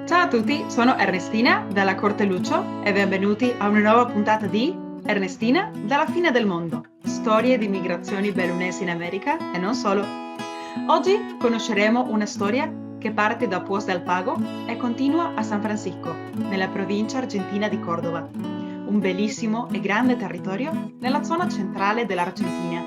Ciao a tutti, sono Ernestina dalla Corte Lucio e benvenuti a una nuova puntata di Ernestina dalla fine del mondo, storie di migrazioni bellunesi in America e non solo. Oggi conosceremo una storia che parte da Poz del Pago e continua a San Francisco, nella provincia argentina di Cordova, un bellissimo e grande territorio nella zona centrale dell'Argentina.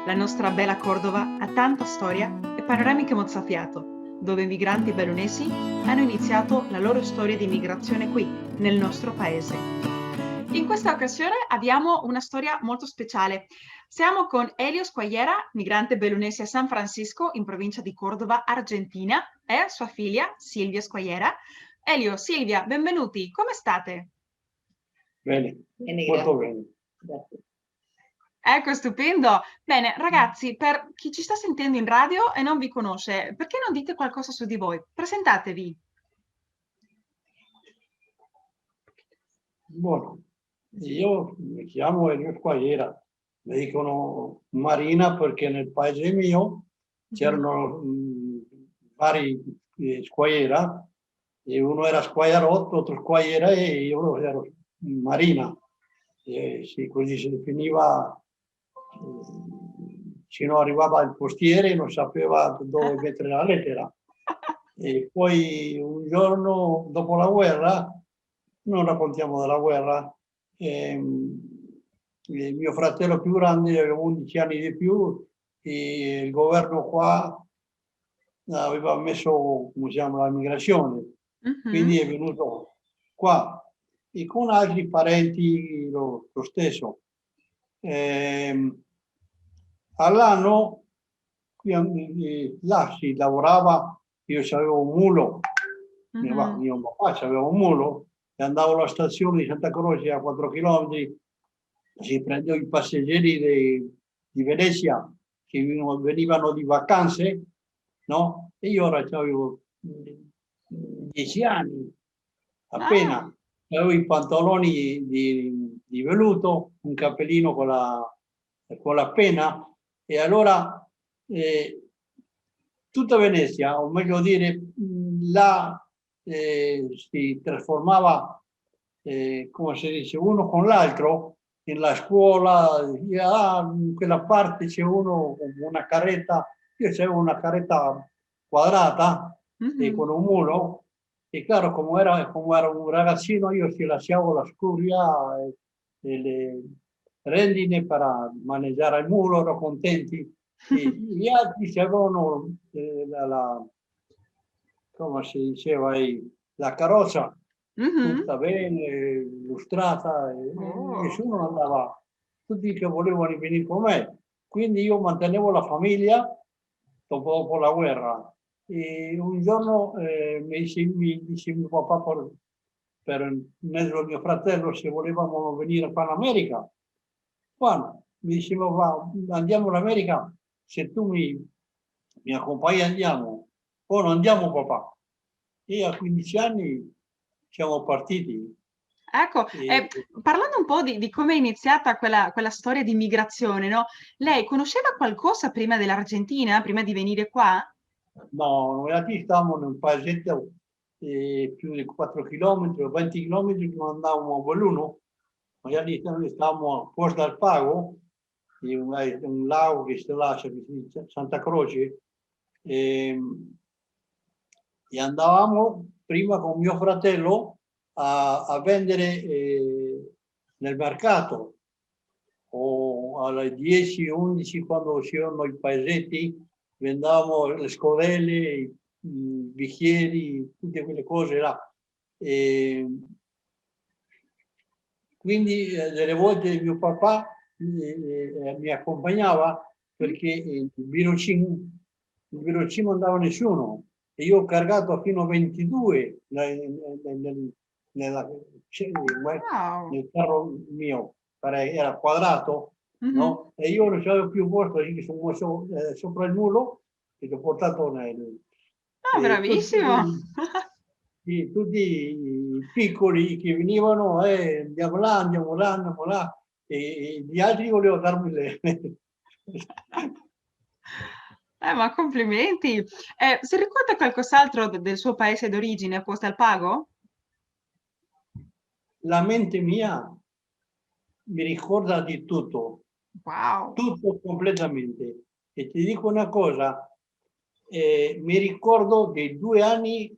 La nostra bella Cordova ha tanta storia e panoramiche mozzafiato, dove i migranti bellunesi hanno iniziato la loro storia di migrazione qui, nel nostro paese. In questa occasione abbiamo una storia molto speciale. Siamo con Elio Squagliera, migrante bellunese a San Francisco, in provincia di Cordova, Argentina, e sua figlia Silvia Squagliera. Elio, Silvia, benvenuti, come state? Bene, Bene, molto grazie. bene. Grazie. Ecco, stupendo. Bene, ragazzi, per chi ci sta sentendo in radio e non vi conosce, perché non dite qualcosa su di voi? Presentatevi. Buono, io mi chiamo Elio Squagliera, mi dicono Marina perché nel paese mio c'erano vari Squagliera, e uno era Squagliarotto, altro Squagliera e io ero Marina. Sì, così si definiva, se non arrivava il postiere non sapeva dove mettere la lettera. E poi un giorno dopo la guerra, non raccontiamo della guerra, il mio fratello più grande aveva 11 anni di più e il governo qua aveva messo, come si chiama, la migrazione, quindi è venuto qua e con altri parenti lo stesso. All'anno là si lavorava, io avevo un mulo, mio papà aveva un mulo e andavo alla stazione di Santa Croce a 4 km, si prendeva i passeggeri di Venezia che venivano di vacanze, no? E io ora avevo 10 anni, appena. Avevo i pantaloni di velluto, un cappellino con la penna, e allora tutta Venezia, o meglio dire, là si trasformava, come si dice, uno con l'altro, nella scuola, in quella parte c'è uno con una carretta, io avevo una carretta quadrata e con un mulo, e claro, come era un ragazzino, io si lasciavo la scuria e le rendine per maneggiare il mulo, ero contenti. E gli altri avevano come si diceva, la carrozza tutta bene illustrata, e nessuno andava, tutti che volevano venire con me. Quindi io mantenevo la famiglia dopo la guerra. E un giorno mi dice mio papà per mezzo del mio fratello se volevamo venire qua in America. Guarda, mi diceva, va, andiamo in America, se tu mi accompagni andiamo, o non andiamo papà. E a 15 anni siamo partiti. Ecco, parlando un po' di come è iniziata quella storia di migrazione, no? Lei conosceva qualcosa prima dell'Argentina, prima di venire qua? No, noi stavamo in un paesetto più di 4 km o 20 km che andavamo a Belluno, magari stavamo a Poz del Pago, un lago che sta là, Santa Croce, e andavamo prima con mio fratello a vendere nel mercato, o alle 10-11 quando c'erano i paesetti, vendavamo le scodelle, i bicchieri, tutte quelle cose là. E quindi delle volte mio papà mi accompagnava perché il birocin non andava nessuno e io ho cargato fino a 22 nel carro mio, era quadrato, no? E io non avevo più posto, quindi sono messo sopra il mulo e l'ho portato Bravissimo! tutti piccoli che venivano, andiamo là, andiamo là, andiamo là, e gli altri volevano darmi le... Ma complimenti! Si ricorda qualcos'altro del suo paese d'origine, Posta al Pago? La mente mia mi ricorda di tutto, Wow! tutto completamente. E ti dico una cosa, mi ricordo dei 2 anni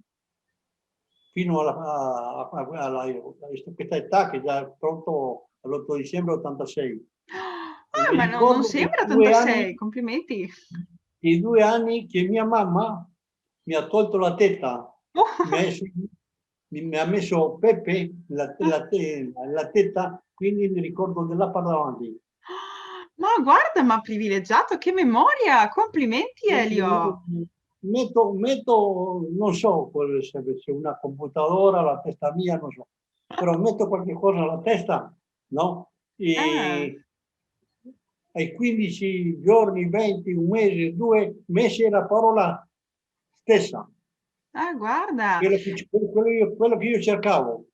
fino a questa età che già è pronto all'8 dicembre 86. E mi Ma non ricordo dei sembra 2 anni, 86, complimenti! dei 2 anni che mia mamma mi ha tolto la tetta, mi ha messo, mi ha messo Pepe la tetta, quindi mi ricordo della parte davanti. Ma guarda, ma privilegiato, che memoria! Complimenti, Elio! Metto, non so se una computadora, la testa mia, non so, però metto qualche cosa alla testa, no? Ah, E ai 15 giorni, 20, un mese, 2 mesi è la parola stessa, guarda! quello che io cercavo.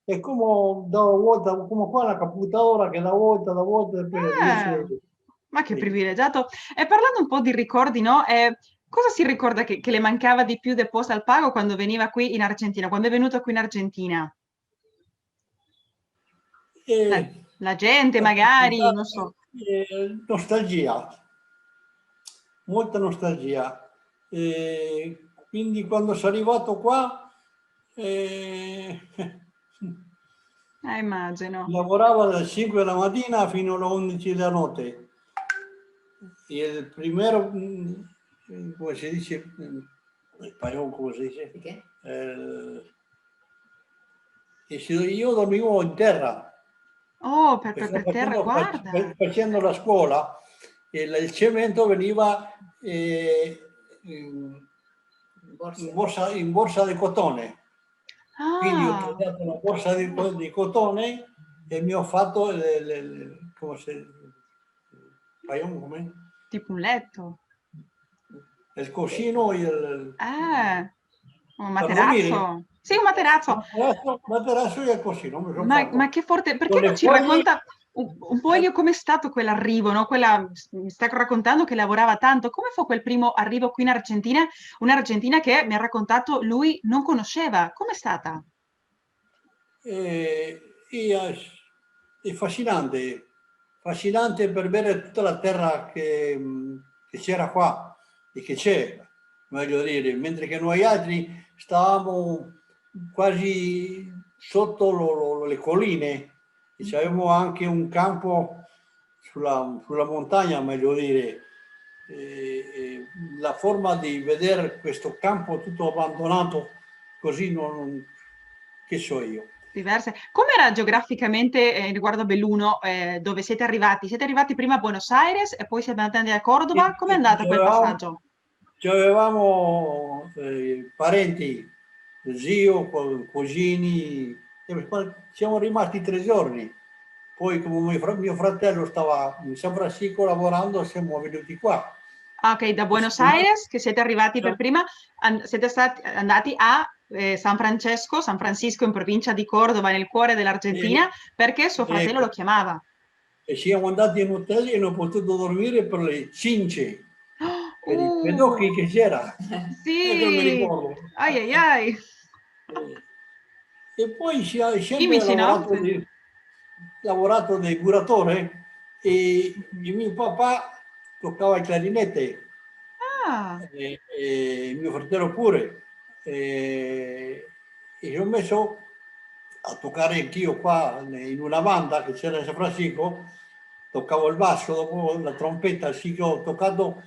È come da una volta, come qua la computadora che da volta riesce. Ma che Sì. privilegiato! E parlando un po' di ricordi, no? Cosa si ricorda che le mancava di più del Posta al Pago quando veniva qui in Argentina, quando è venuto qui in Argentina? La, E, la gente, magari, non so. nostalgia, molta nostalgia. Quindi quando sono arrivato qua, Immagino. lavoravo dalle 5 della mattina fino alle 11 della notte. E il primero, come si dice, spagnolo, come si dice? Perché? Io dormivo in terra. Oh, Perché terra, guarda. facendo la scuola il cemento veniva in in borsa di cotone. Quindi ho Ah, preso una borsa di cotone e mi ho fatto come se, come? tipo un letto. Il cuscino Un per dormire. materazzo. Sì, un materazzo. Materasso e il cuscino mi sono Ma fatto. che forte, Con perché non le ci foglie, racconta un po' Elio com'è stato quell'arrivo, no? Mi sta raccontando che lavorava tanto, come fu quel primo arrivo qui in Argentina? Un'Argentina che mi ha raccontato lui non conosceva, com'è stata? e, è fascinante, fascinante per vedere tutta la terra che c'era qua e che c'è, meglio dire, mentre che noi altri stavamo quasi sotto le colline e avevamo anche un campo sulla montagna, meglio dire. La forma di vedere questo campo tutto abbandonato così che so io. Diverse. Com'era geograficamente riguardo a Belluno, dove siete arrivati? Siete arrivati prima a Buenos Aires e poi siete andati a Cordova? Com'è andata quel passaggio? Avevamo parenti, zio, cugini, siamo rimasti 3 giorni. Poi come mio fratello stava in San Francisco lavorando, siamo venuti qua. Ah, ok, da E Buenos Aires, che siete arrivati per prima, siete andati a San Francisco in provincia di Cordova, nel cuore dell'Argentina, perché suo fratello lo ecco, chiamava. e siamo andati in hotel e non ho potuto dormire per le cince, per i Uh, pedocchi che c'era. Che non mi sì, ricordo. ai ai ai, E poi sempre chimici, no? Sì. lavorato da curatore e mio papà toccava il clarinete Ah, e mio fratello pure. E ho messo a toccare anch'io qua in una banda che c'era in San Francisco, toccavo il basso, dopo la trompetta, sì che ho toccato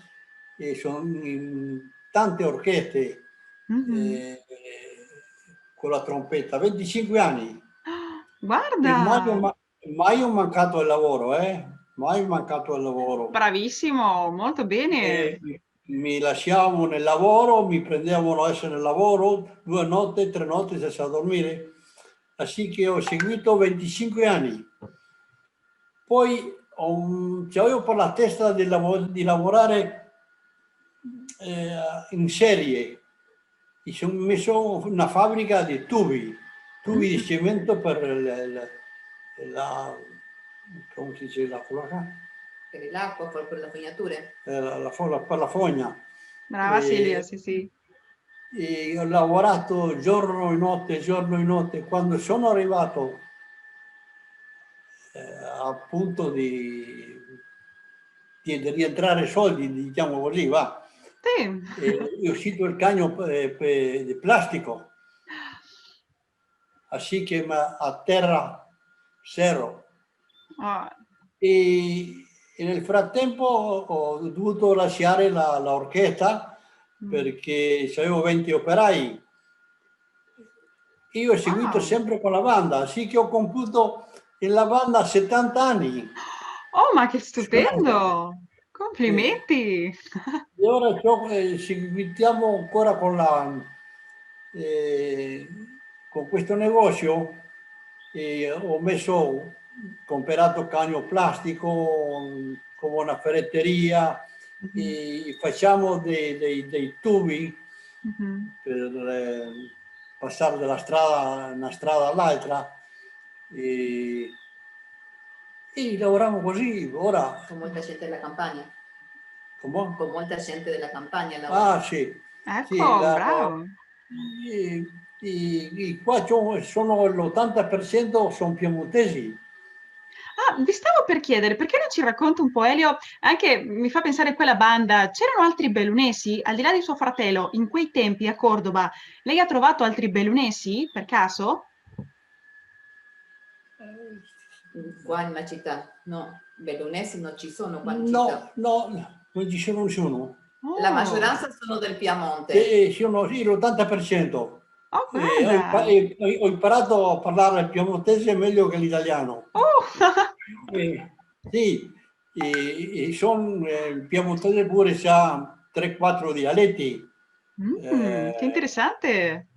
sono in tante orchestre mhm. eh, con la trompetta, 25 anni Ah, e guarda, mai ho mancato il lavoro, mai mancato il lavoro. bravissimo, molto bene. E mi lasciavo nel lavoro, mi prendevano a essere nel lavoro 2 notti, 3 notti senza dormire, così che ho seguito 25 anni. Poi avevo per la testa di lavorare in serie. Mi sono messo una fabbrica di tubi di Mhm. cemento per la, come si dice, la, Per l'acqua, per le fognature? per la fogna. Brava Silvia, sì, sì. E ho lavorato giorno e notte, giorno e notte. Quando sono arrivato a punto di rientrare soldi, diciamo così, va. Sì. È uscito il cagno di plastico, così che a terra zero. Oh. E nel frattempo ho dovuto lasciare l'orchestra perché avevo 20 operai. Io ho seguito sempre con la banda, sì che ho compiuto nella banda 70 anni. Oh, ma che stupendo! E Complimenti! ora seguiamo ancora con questo negozio e ho comprato cagno plastico come una ferretteria e facciamo dei tubi per passare dalla strada una strada all'altra e lavoriamo così ora. Con molta gente della campagna. Come? Con molta gente della campagna Ah, lavora. sì. Sì, Ecco, bravo! qua sono l'80% sono piemontesi. Ah, vi stavo per chiedere, perché non ci racconta un po', Elio, anche mi fa pensare a quella banda, c'erano altri bellunesi, al di là di suo fratello, in quei tempi a Cordoba, lei ha trovato altri bellunesi, per caso? Qua in la città, no, bellunesi non ci sono qua in città. No, no, non ci sono nessuno. La Oh, maggioranza sono del Piemonte. Sono sì, l'80%. oh, guarda! Ho imparato a parlare il piemontese meglio che l'italiano. Oh! Sì, il piemontese pure ha 3-4 dialetti. Che interessante!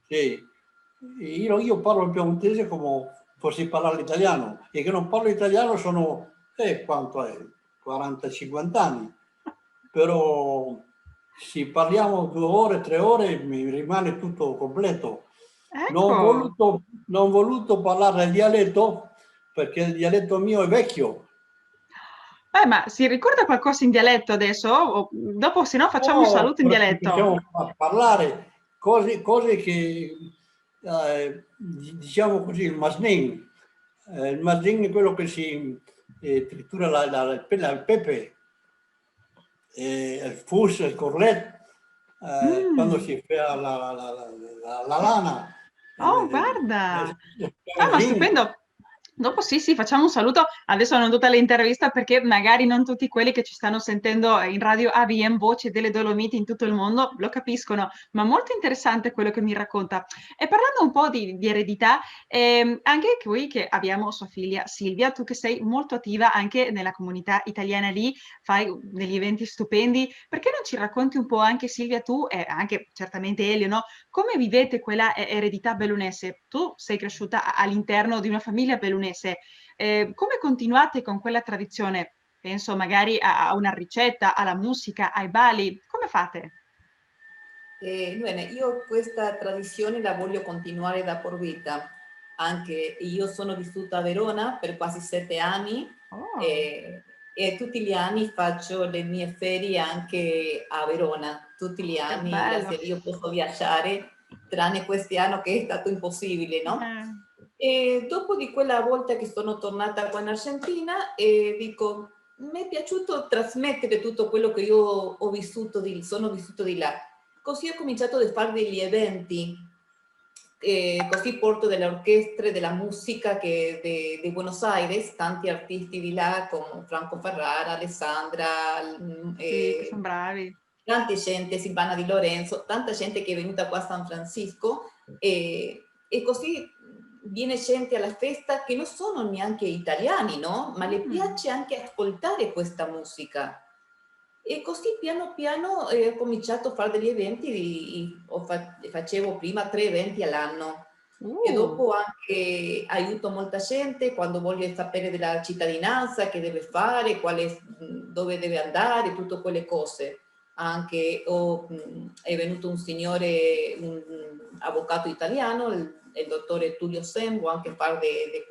Sì, io parlo il piemontese come fossi parlare l'italiano e che non parlo italiano sono, quanto è? 40-50 anni, però se parliamo 2 ore, 3 ore mi rimane tutto completo. Ecco! Non ho voluto parlare il dialetto perché il dialetto mio è vecchio. Ma si ricorda qualcosa in dialetto adesso? Dopo, se no, facciamo un Oh, saluto in dialetto. possiamo parlare cose che, diciamo così, il masnin. Il masnin è quello che si tritura il pepe, il fus, il corlet, quando Mm. si fa la lana. Oh, guarda! Il Ah, ma masnin. stupendo! Dopo sì, sì, facciamo un saluto. Adesso non tutta l'intervista perché magari non tutti quelli che ci stanno sentendo in radio ABM Voce delle Dolomiti in tutto il mondo lo capiscono, ma molto interessante quello che mi racconta. E parlando un po' di eredità, anche qui che abbiamo sua figlia Silvia, tu che sei molto attiva anche nella comunità italiana lì, fai degli eventi stupendi, perché non ci racconti un po' anche Silvia tu e anche certamente Elio, no? Come vivete quella eredità bellunese? Tu sei cresciuta all'interno di una famiglia bellunese. Come continuate con quella tradizione? Penso magari a una ricetta, alla musica, ai bali. Come fate? Bene, io questa tradizione la voglio continuare da por vita. Anche io sono vissuta a Verona per quasi 7 anni Oh, e tutti gli anni faccio le mie ferie anche a Verona. Tutti gli che anni, bello. grazie a Dio, posso viaggiare, tranne quest'anno che è stato impossibile, no? E dopo di quella volta che sono tornata qua in Argentina, dico, mi è piaciuto trasmettere tutto quello che io ho vissuto, sono vissuto di là. Così ho cominciato a fare degli eventi, così porto delle orchestre, della musica di Buenos Aires, tanti artisti di là come Franco Ferrara, Alessandra, Sì, che sono bravi. tanta gente, Silvana Di Lorenzo, tanta gente che è venuta qua a San Francisco e così viene gente alla festa che non sono neanche italiani, no? Ma le piace anche ascoltare questa musica. E così piano piano ho cominciato a fare degli eventi, facevo prima 3 eventi all'anno e dopo anche aiuto molta gente quando voglio sapere della cittadinanza, che deve fare, dove deve andare, tutte quelle cose. Anche è venuto un signore, un avvocato italiano, il dottore Tullio Sembo, anche a fare di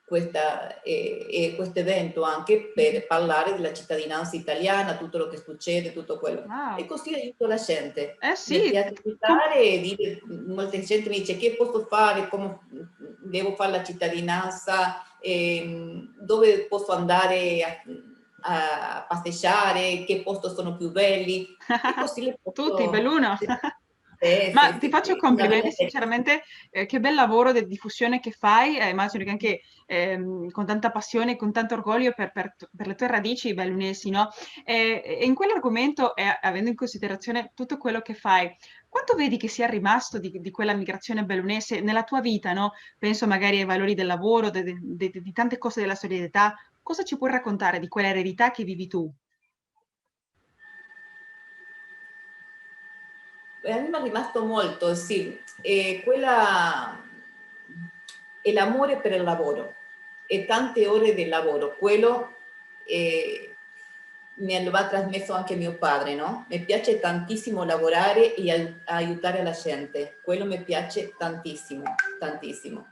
questo evento anche per parlare della cittadinanza italiana, tutto lo che succede, tutto quello. Wow. E così aiuto la gente. Sì. Mi piace aiutare e dire, molta gente mi dice che posso fare, come devo fare la cittadinanza, dove posso andare a passeggiare, che posti sono più belli. E così le posso... Tutti, belluno. Ma ti faccio complimenti, sinceramente, che bel lavoro di diffusione che fai, immagino che anche con tanta passione, con tanto orgoglio per le tue radici bellunesi, no? E in quell'argomento, avendo in considerazione tutto quello che fai, quanto vedi che sia rimasto di quella migrazione bellunese nella tua vita, no? Penso magari ai valori del lavoro, di tante cose della solidarietà. Cosa ci puoi raccontare di quella eredità che vivi tu? A me mi è rimasto molto, sì, è l'amore per il lavoro e tante ore di lavoro, quello me lo ha trasmesso anche mio padre, no? Mi piace tantissimo lavorare e aiutare la gente, quello mi piace tantissimo, tantissimo.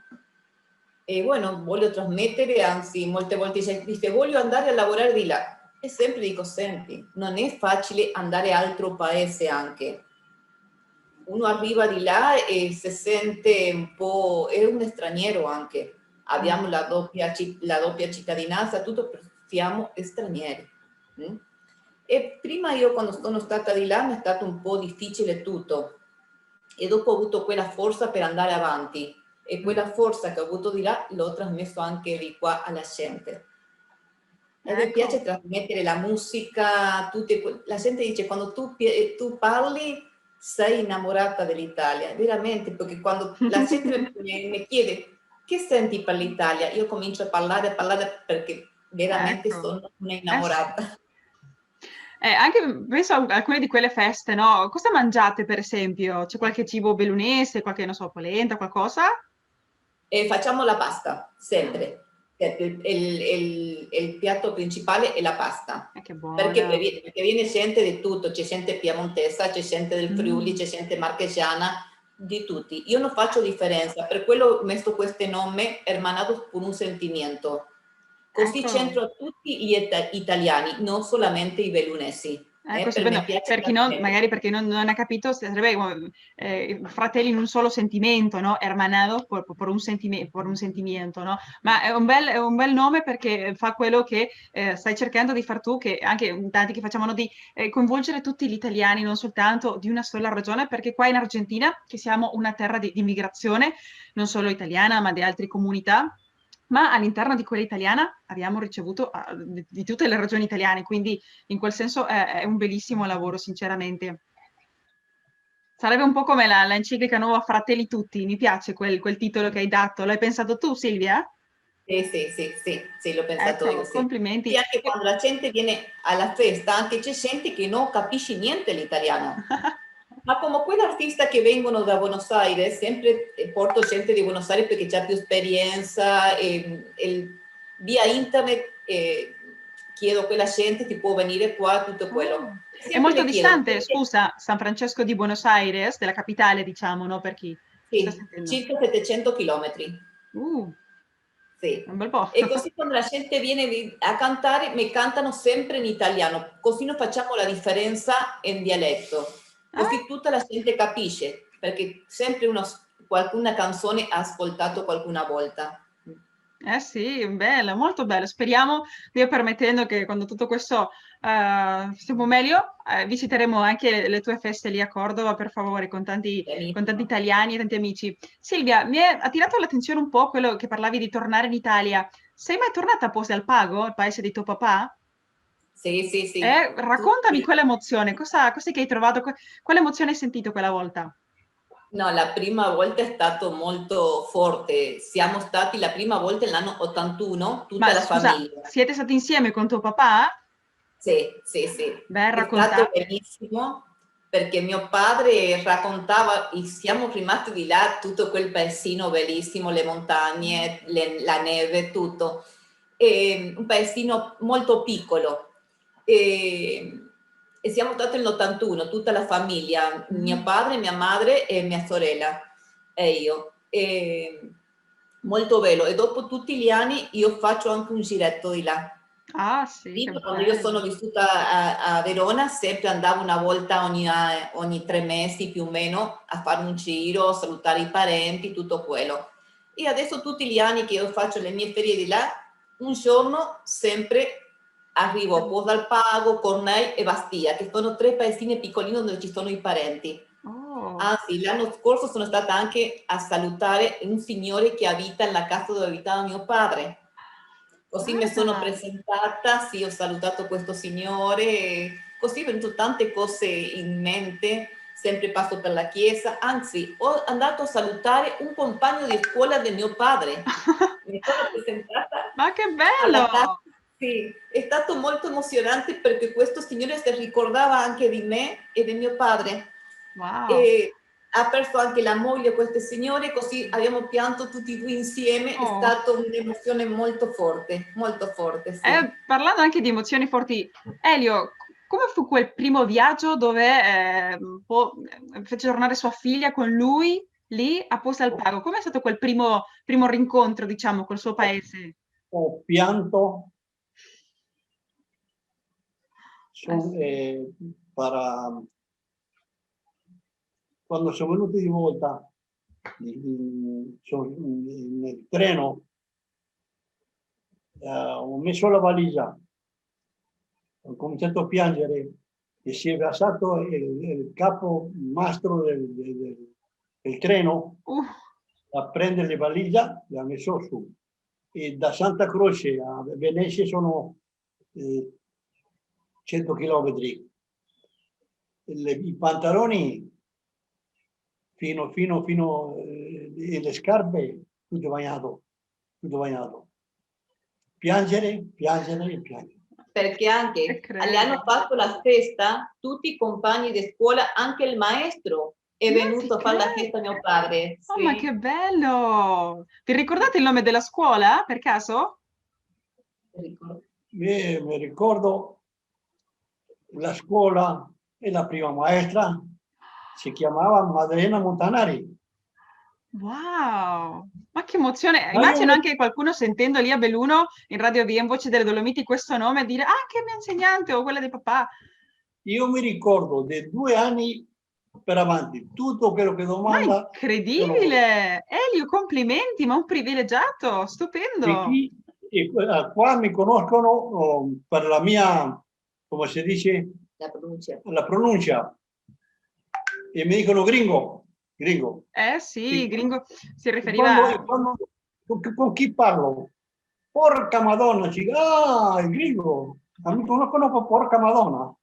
E bueno, voglio trasmettere, anzi molte volte dice voglio andare a lavorare di là, e sempre dico, senti, non è facile andare a altro paese anche. Uno arriva di là e si sente un po', è un straniero anche. Abbiamo la doppia cittadinanza, tutto, siamo stranieri. E prima io quando sono stata di là mi è stato un po' difficile tutto. E dopo ho avuto quella forza per andare avanti. E quella forza che ho avuto di là l'ho trasmesso anche di qua alla gente. E mi piace trasmettere la musica, la gente dice quando tu parli sei innamorata dell'Italia, veramente, perché quando la gente mi chiede che senti per l'Italia, io comincio a parlare perché veramente sono una innamorata. Anche penso a alcune di quelle feste, no? Cosa mangiate, per esempio? C'è qualche cibo bellunese, qualche, non so, polenta, qualcosa? Facciamo la pasta, sempre. Il piatto principale è la pasta. Che buono. Perché viene gente di tutto, c'è gente piemontesa, c'è gente del Friuli, c'è gente marchigiana, di tutti. Io non faccio differenza, per quello ho messo questo nome, Hermanados por un Sentimiento. Così c'entro a tutti gli italiani, non solamente i bellunesi. Per chi non, magari perché non ha capito, sarebbe fratelli in un solo sentimento, no? Hermanados por un sentimento, no? Ma è un bel nome perché fa quello che stai cercando di far tu, che anche tanti che facciamo di coinvolgere tutti gli italiani, non soltanto di una sola regione, perché qua in Argentina, che siamo una terra di migrazione, non solo italiana, ma di altre comunità, ma all'interno di quella italiana abbiamo ricevuto di tutte le regioni italiane, quindi in quel senso è un bellissimo lavoro, sinceramente. Sarebbe un po' come l'enciclica Nuova Fratelli Tutti, mi piace quel titolo che hai dato. L'hai pensato tu, Silvia? Sì, l'ho pensato io, sì. Complimenti. E anche quando la gente viene alla festa, anche c'è gente che non capisce niente l'italiano. Ma come quell'artista che vengono da Buenos Aires, sempre porto gente di Buenos Aires perché c'è più esperienza, via internet chiedo a quella gente ti può venire qua, tutto quello. È molto distante, scusa, San Francesco di Buenos Aires, della capitale, diciamo, no? Per chi sta sentendo. Circa 700 chilometri. Sì. Un bel po'. E così quando la gente viene a cantare, mi cantano sempre in italiano, così non facciamo la differenza in dialetto. Così tutta la gente capisce, perché sempre qualcuna canzone ha ascoltato qualcuna volta. Sì, bello, molto bello. Speriamo, Dio permettendo, che quando tutto questo stiamo meglio, visiteremo anche le tue feste lì a Cordova, per favore, con tanti italiani e tanti amici. Silvia, mi è attirato l'attenzione un po' quello che parlavi di tornare in Italia. Sei mai tornata a Posi al Pago, il paese di tuo papà? Sì. Raccontami quell'emozione, cos'è che hai trovato, quale emozione hai sentito quella volta? No, la prima volta è stato molto forte. Siamo stati la prima volta nell'anno 81, tutta la famiglia. Siete stati insieme con tuo papà? Sì. Beh, è stato bellissimo perché mio padre raccontava, siamo rimasti di là, tutto quel paesino bellissimo, le montagne, la neve, tutto. Un paesino molto piccolo. E siamo stati nell'81, tutta la famiglia, mio padre, mia madre e mia sorella e io. Molto bello. E dopo tutti gli anni io faccio anche un giretto di là. Ah sì, che Prima, quando io sono bello. vissuta a Verona, sempre andavo una volta ogni 3 mesi più o meno a fare un giro, salutare i parenti, tutto quello. E adesso tutti gli anni che io faccio le mie ferie di là, un giorno sempre arrivo a Puos d'Al Pago, Cornei e Bastia, che sono 3 paesini piccolini dove ci sono i parenti. Oh. Anzi, l'anno scorso sono stata anche a salutare un signore che abita nella casa dove abitava mio padre. Così mi sono presentata, sì, ho salutato questo signore, così ho venuto tante cose in mente, sempre passo per la chiesa, anzi ho andato a salutare un compagno di scuola di mio padre, mi sono presentata Ma che alla bello! casa, sì, è stato molto emozionante perché questo signore si ricordava anche di me e di mio padre. Wow. E ha perso anche la moglie questo signore, così abbiamo pianto tutti e due insieme, è Oh. stata un'emozione molto forte, sì. Parlando anche di emozioni forti, Elio, come fu quel primo viaggio dove fece tornare sua figlia con lui lì a Posta al Pago? Com'è stato quel primo rincontro, diciamo, col suo paese? Ho pianto Sì. para, quando sono venuti di volta nel treno, ho messo la valigia, ho cominciato a piangere e si è versato il capo mastro del treno a prendere le valigie, le ha messo su. E da Santa Croce a Venezia sono 100 chilometri. I pantaloni fino e le scarpe tutto bagnato. Piangere e piangere. Perché anche le hanno fatto la festa tutti i compagni di scuola, anche il maestro è Ma ti venuto a fare la credo! festa a mio padre. Oh, ma che Sì. bello! Vi ricordate il nome della scuola, per caso? Mi ricordo la scuola e la prima maestra si chiamava Maddalena Montanari. Wow! Ma che emozione! Ma io Immagino anche qualcuno sentendo lì a Belluno in Radio Via in Voce delle Dolomiti questo nome e dire ah, che mia insegnante o quella di papà. mi ricordo dei 2 anni per avanti, tutto quello che Ma domanda sono incredibile! Elio, complimenti, ma un privilegiato, e stupendo! qui qua mi conoscono per la mia, come si dice, la pronuncia e mi dicono gringo. Eh sì, E gringo si e riferiva... con chi parlo? Porca Madonna, il gringo, mi conoscono per porca Madonna.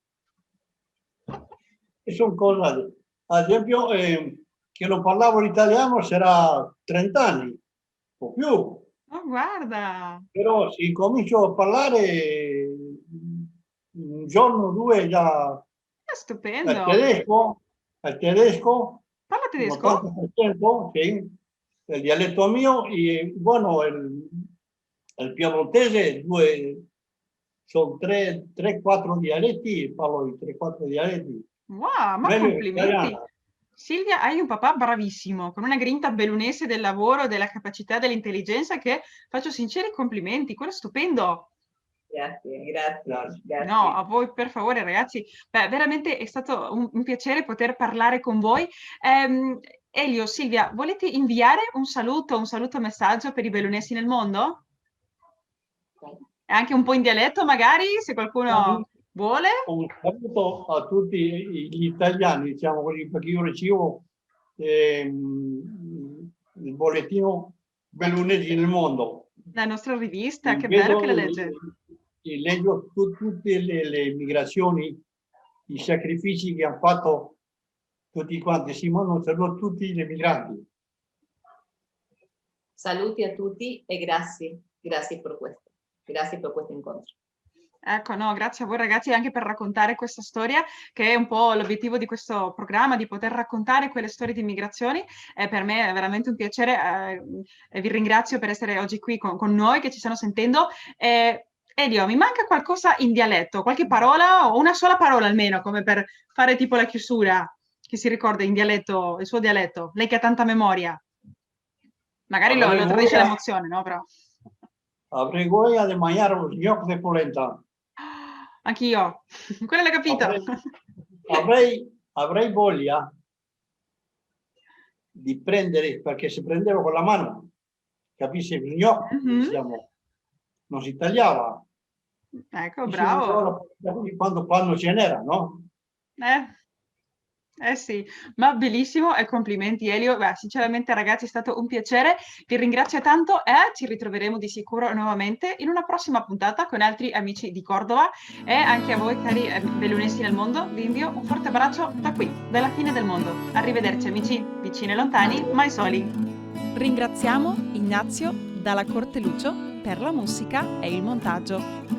E sono cose, ad esempio, che non parlavo l'italiano sarà 30 anni o più. Oh, guarda! Però se comincio a parlare un giorno o due già È al stupendo! tedesco, al tedesco Parla un tedesco? 80%, sì, il dialetto mio, e bueno, il piemontese, sono 3-4 dialetti, parlo di 3-4 dialetti, Wow, ma meglio complimenti! l'italiano. Silvia, hai un papà bravissimo, con una grinta bellunese del lavoro, della capacità, dell'intelligenza che faccio sinceri complimenti, quello è stupendo. Grazie. No, a voi per favore ragazzi, beh, veramente è stato un piacere poter parlare con voi. Elio, Silvia, volete inviare un saluto messaggio per i bellunesi nel mondo? E anche un po' in dialetto magari, se qualcuno vuole? Un saluto a tutti gli italiani, diciamo così, perché io ricevo il bollettino Bellunesi nel mondo. La nostra rivista, che bello che Vedo la legge. e leggo tutte le migrazioni, i sacrifici che hanno fatto tutti quanti. Simone, saluto tutti gli emigranti. Saluti a tutti e grazie per questo incontro. Ecco, no, grazie a voi ragazzi anche per raccontare questa storia, che è un po' l'obiettivo di questo programma, di poter raccontare quelle storie di immigrazioni. Per me è veramente un piacere e vi ringrazio per essere oggi qui con noi, che ci stanno sentendo. Elio, mi manca qualcosa in dialetto, qualche parola o una sola parola almeno, come per fare tipo la chiusura, che si ricorda in dialetto, il suo dialetto, lei che ha tanta memoria. Magari lo tradisce l'emozione, no? Però. Avrei voglia di mangiare lo gnocco di polenta. Anch'io, quello l'hai capito. Avrei voglia di prendere, perché se prendevo con la mano, capisci, il gnocco, diciamo, non si tagliava. Ecco, bravo. Quando ce n'era, no? Sì, ma bellissimo e complimenti Elio. Beh, sinceramente ragazzi è stato un piacere, vi ringrazio tanto e ci ritroveremo di sicuro nuovamente in una prossima puntata con altri amici di Cordova e anche a voi cari bellunesi nel mondo vi invio un forte abbraccio da qui, dalla fine del mondo. Arrivederci amici, vicini e lontani, mai soli. Ringraziamo Ignazio dalla Corte Lucio per la musica e il montaggio.